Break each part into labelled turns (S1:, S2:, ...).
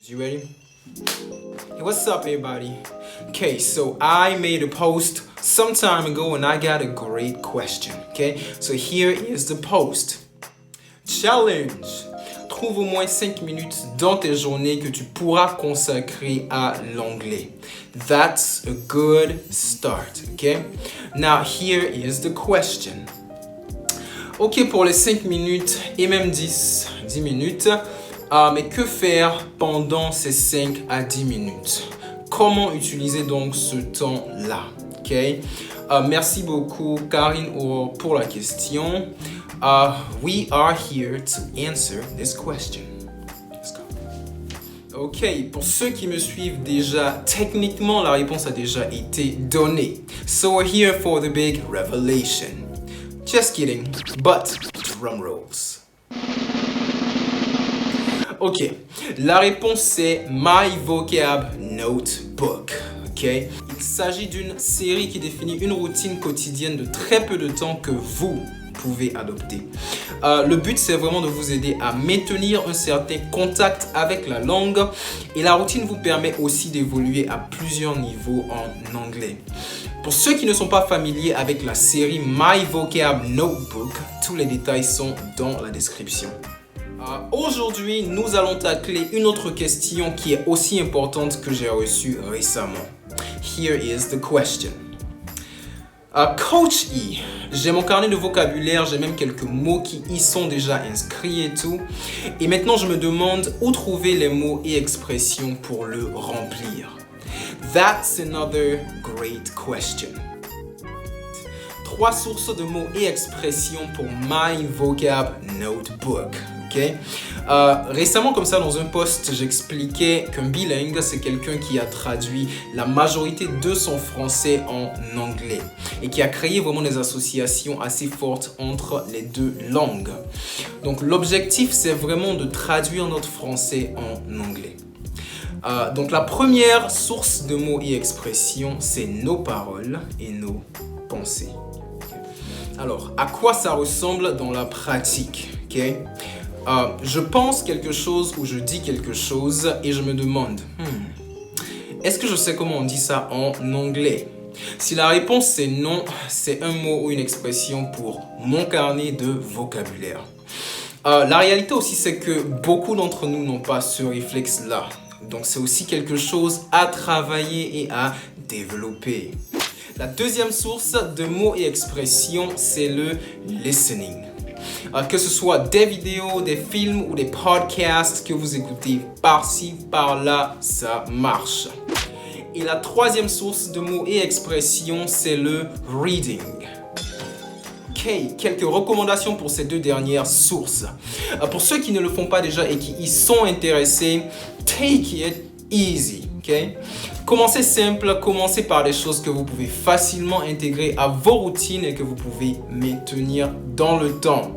S1: You ready? Hey, what's up, everybody? Okay, so I made a post some time ago and I got a great question. Okay, so here is the post. Challenge. Trouve au moins 5 minutes dans tes journées que tu pourras consacrer à l'anglais. That's a good start, okay? Now here is the question. Ok pour les 5 minutes et même 10 minutes, mais que faire pendant ces 5 à 10 minutes? Comment utiliser donc ce temps-là? Okay? Merci beaucoup Karine pour la question. We are here to answer this question. Let's go. Ok, pour ceux qui me suivent déjà, techniquement la réponse a déjà été donnée. So we're here for the big revelation. Just kidding, but drum rolls. Ok, la réponse c'est My Vocab Notebook. Ok, il s'agit d'une série qui définit une routine quotidienne de très peu de temps que vous pouvez adopter. Le but c'est vraiment de vous aider à maintenir un certain contact avec la langue et la routine vous permet aussi d'évoluer à plusieurs niveaux en anglais. Pour ceux qui ne sont pas familiers avec la série My Vocab Notebook, tous les détails sont dans la description. Aujourd'hui, nous allons tacler une autre question qui est aussi importante que j'ai reçue récemment. Here is the question. Coach E, j'ai mon carnet de vocabulaire, j'ai même quelques mots qui y sont déjà inscrits et tout. Et maintenant, je me demande où trouver les mots et expressions pour le remplir. That's another great question. 3 sources de mots et expressions pour My Vocab Notebook. Okay? Récemment, comme ça, dans un post, j'expliquais qu'un bilingue, c'est quelqu'un qui a traduit la majorité de son français en anglais et qui a créé vraiment des associations assez fortes entre les deux langues. Donc, l'objectif, c'est vraiment de traduire notre français en anglais. Donc, la première source de mots et expressions, c'est nos paroles et nos pensées. Alors, à quoi ça ressemble dans la pratique? Okay? Je pense quelque chose ou je dis quelque chose et je me demande, est-ce que je sais comment on dit ça en anglais? Si la réponse c'est non, c'est un mot ou une expression pour mon carnet de vocabulaire. La réalité aussi c'est que beaucoup d'entre nous n'ont pas ce réflexe-là. Donc c'est aussi quelque chose à travailler et à développer. La deuxième source de mots et expressions, c'est le listening. Que ce soit des vidéos, des films ou des podcasts que vous écoutez par-ci, par-là, ça marche. Et la troisième source de mots et expressions, c'est le reading. Ok, quelques recommandations pour ces deux dernières sources. Pour ceux qui ne le font pas déjà et qui y sont intéressés, take it easy. Okay? Commencez simple, commencez par des choses que vous pouvez facilement intégrer à vos routines et que vous pouvez maintenir dans le temps.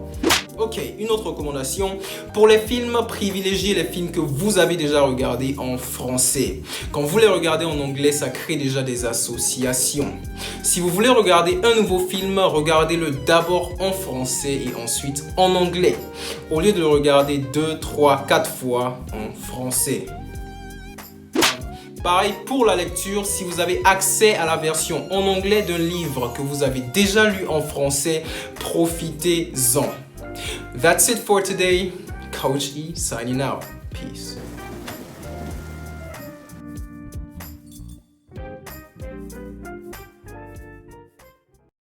S1: Ok, une autre recommandation. Pour les films, privilégiez les films que vous avez déjà regardés en français. Quand vous les regardez en anglais, ça crée déjà des associations. Si vous voulez regarder un nouveau film, regardez-le d'abord en français et ensuite en anglais, au lieu de le regarder 2, 3, 4 fois en français. Pareil pour la lecture, si vous avez accès à la version en anglais d'un livre que vous avez déjà lu en français, profitez-en. That's it for today. Coach E signing out. Peace.